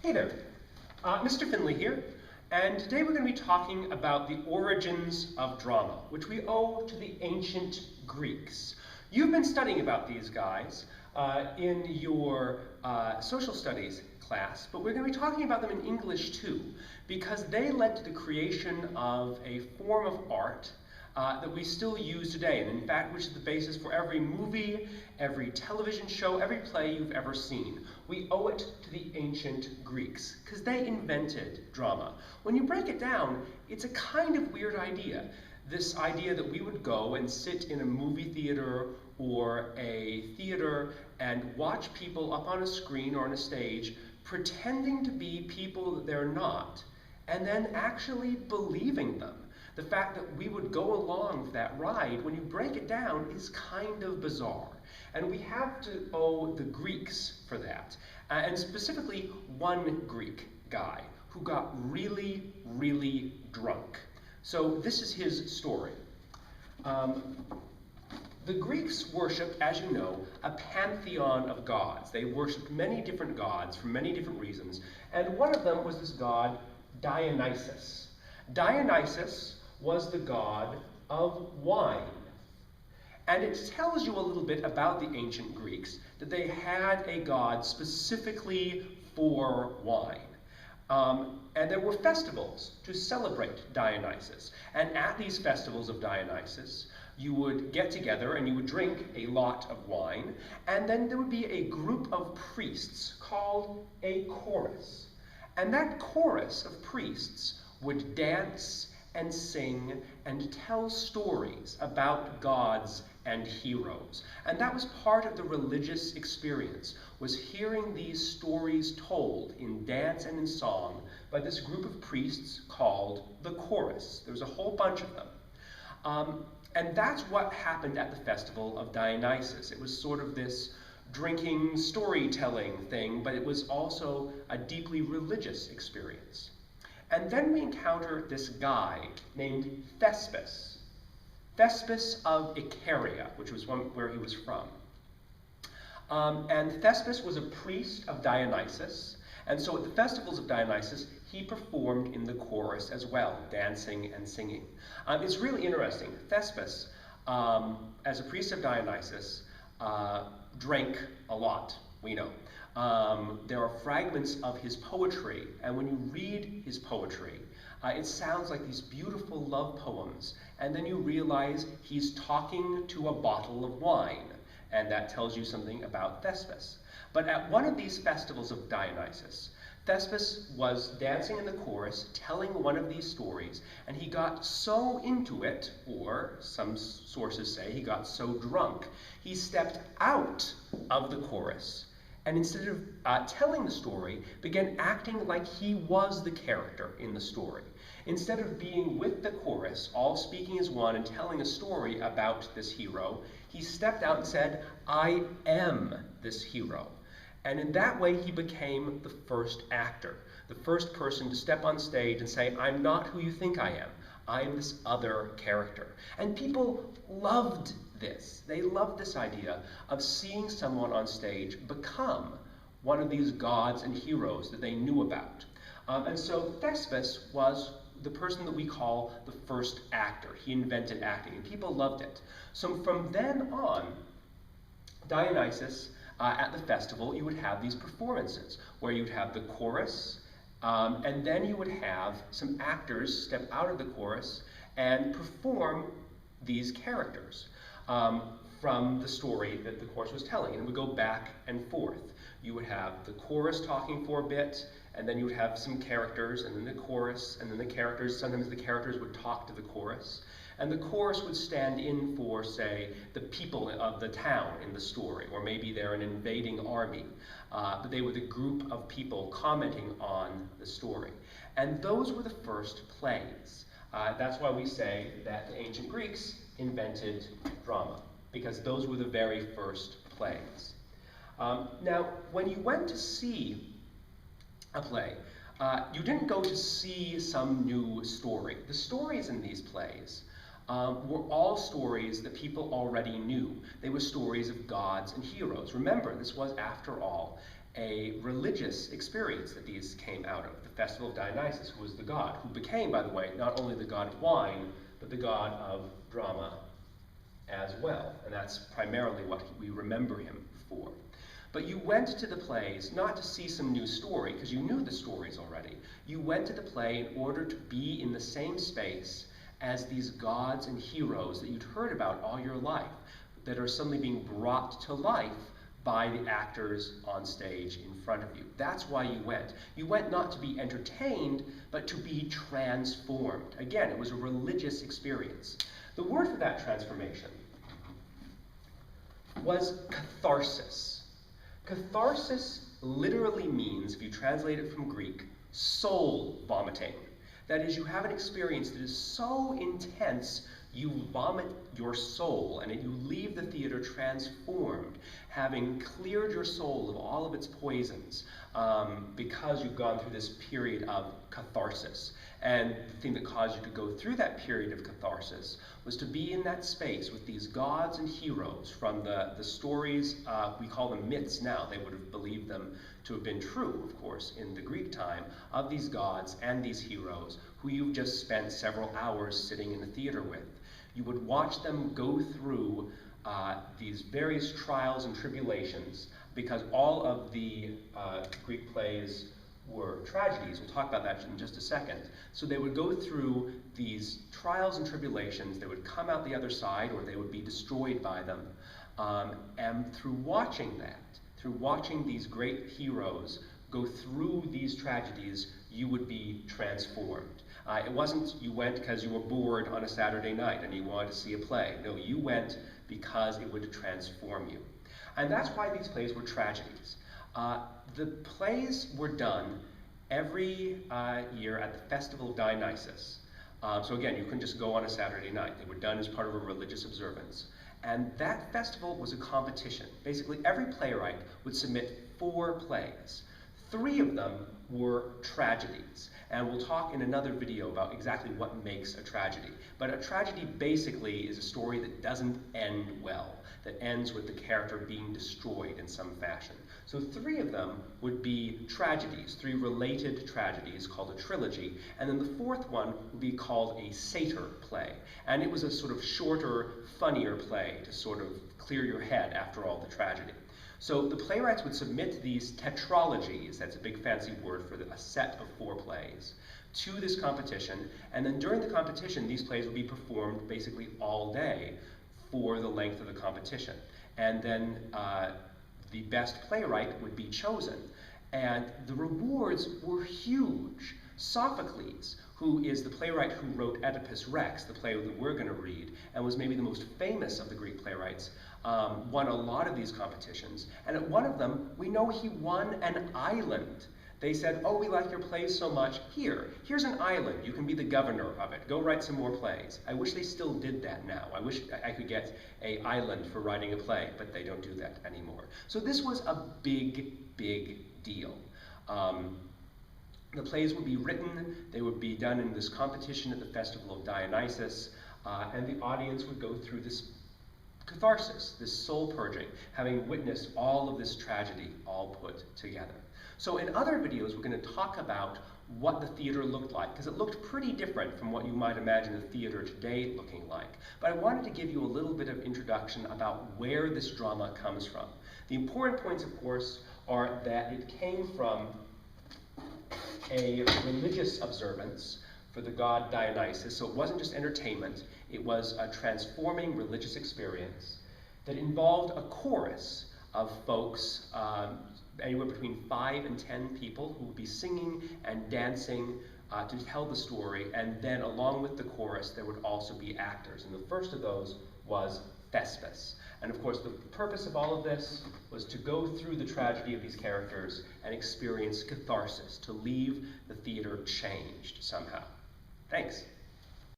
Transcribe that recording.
Hey there, Mr. Finley here, and today we're going to be talking about the origins of drama, which we owe to the ancient Greeks. You've been studying about these guys in your social studies class, but we're going to be talking about them in English too, because they led to the creation of a form of art that we still use today, and in fact, which is the basis for every movie, every television show, every play you've ever seen. We owe it to the ancient Greeks, because they invented drama. When you break it down, it's a kind of weird idea. This idea that we would go and sit in a movie theater or a theater and watch people up on a screen or on a stage pretending to be people that they're not, and then actually believing them. The fact that we would go along for that ride, when you break it down, is kind of bizarre. And we have to owe the Greeks for that. And specifically, one Greek guy who got really, really drunk. So this is his story. The Greeks worshipped, as you know, a pantheon of gods. They worshipped many different gods for many different reasons. And one of them was this god, Dionysus. Dionysus was the god of wine. And it tells you a little bit about the ancient Greeks, that they had a god specifically for wine. And there were festivals to celebrate Dionysus. And at these festivals of Dionysus, you would get together and you would drink a lot of wine, and then there would be a group of priests called a chorus. And that chorus of priests would dance and sing and tell stories about gods and heroes. And that was part of the religious experience, was hearing these stories told in dance and in song by this group of priests called the chorus. There was a whole bunch of them. And that's what happened at the festival of Dionysus. It was sort of this drinking, storytelling thing, but it was also a deeply religious experience. And then we encounter this guy named Thespis. Thespis of Icaria, which was where he was from. And Thespis was a priest of Dionysus, and so at the festivals of Dionysus, he performed in the chorus as well, dancing and singing. It's really interesting. Thespis, as a priest of Dionysus, drank a lot, we know. There are fragments of his poetry, and when you read his poetry, it sounds like these beautiful love poems, and then you realize he's talking to a bottle of wine, and that tells you something about Thespis. But at one of these festivals of Dionysus, Thespis was dancing in the chorus, telling one of these stories, and he got so into it, or some sources say he got so drunk, he stepped out of the chorus, and instead of telling the story, began acting like he was the character in the story. Instead of being with the chorus, all speaking as one and telling a story about this hero, he stepped out and said, "I am this hero." And in that way, he became the first actor, the first person to step on stage and say, "I'm not who you think I am. I am this other character." And people loved this. They loved this idea of seeing someone on stage become one of these gods and heroes that they knew about. And so Thespis was the person that we call the first actor. He invented acting, and people loved it. So from then on, Dionysus, at the festival, you would have these performances where you'd have the chorus, and then you would have some actors step out of the chorus and perform these characters from the story that the chorus was telling, and it would go back and forth. You would have the chorus talking for a bit, and then you would have some characters, and then the chorus, and then the characters. Sometimes the characters would talk to the chorus, and the chorus would stand in for, say, the people of the town in the story, or maybe they're an invading army, but they were the group of people commenting on the story. And those were the first plays. That's why we say that the ancient Greeks invented drama, because those were the very first plays. Now, when you went to see a play, you didn't go to see some new story. The stories in these plays were all stories that people already knew. They were stories of gods and heroes. Remember, this was, after all, a religious experience that these came out of. The festival of Dionysus, who was the god, who became, by the way, not only the god of wine, but the god of drama as well. And that's primarily what we remember him for. But you went to the plays not to see some new story, because you knew the stories already. You went to the play in order to be in the same space as these gods and heroes that you'd heard about all your life, that are suddenly being brought to life by the actors on stage in front of you. That's why you went. You went not to be entertained, but to be transformed. Again, it was a religious experience. The word for that transformation was catharsis. Catharsis literally means, if you translate it from Greek, soul vomiting. That is, you have an experience that is so intense, you vomit your soul, and you leave the theater transformed, having cleared your soul of all of its poisons, because you've gone through this period of catharsis. And the thing that caused you to go through that period of catharsis was to be in that space with these gods and heroes from the stories, we call them myths now, they would have believed them to have been true, of course, in the Greek time, of these gods and these heroes who you've just spent several hours sitting in the theater with. You would watch them go through these various trials and tribulations, because all of the Greek plays were tragedies. We'll talk about that in just a second. So they would go through these trials and tribulations, they would come out the other side, or they would be destroyed by them. And through watching that, through watching these great heroes go through these tragedies, you would be transformed. It wasn't you went because you were bored on a Saturday night and you wanted to see a play. No, you went because it would transform you. And that's why these plays were tragedies. The plays were done every year at the Festival of Dionysus. So again, you couldn't just go on a Saturday night. They were done as part of a religious observance. And that festival was a competition. Basically, every playwright would submit 4 plays. 3 of them were tragedies. And we'll talk in another video about exactly what makes a tragedy. But a tragedy basically is a story that doesn't end well, that ends with the character being destroyed in some fashion. So 3 of them would be tragedies, 3 related tragedies called a trilogy, and then the 4th one would be called a satyr play. And it was a sort of shorter, funnier play to sort of clear your head after all the tragedy. So the playwrights would submit these tetralogies, that's a big fancy word for a set of 4 plays, to this competition, and then during the competition these plays would be performed basically all day for the length of the competition. And then the best playwright would be chosen. And the rewards were huge. Sophocles, who is the playwright who wrote Oedipus Rex, the play that we're going to read, and was maybe the most famous of the Greek playwrights, won a lot of these competitions. And at one of them, we know he won an island. They said, oh, we like your plays so much. Here's an island. You can be the governor of it. Go write some more plays. I wish they still did that now. I wish I could get an island for writing a play, but they don't do that anymore. So this was a big, big deal. The plays would be written, they would be done in this competition at the Festival of Dionysus, and the audience would go through this catharsis, this soul purging, having witnessed all of this tragedy all put together. So in other videos, we're going to talk about what the theater looked like, because it looked pretty different from what you might imagine the theater today looking like. But I wanted to give you a little bit of introduction about where this drama comes from. The important points, of course, are that it came from a religious observance for the god Dionysus. So it wasn't just entertainment, it was a transforming religious experience that involved a chorus of folks, anywhere between 5 and 10 people, who would be singing and dancing to tell the story, and then along with the chorus there would also be actors, and the first of those was Thespis. And of course the purpose of all of this was to go through the tragedy of these characters and experience catharsis, to leave the theater changed somehow. Thanks.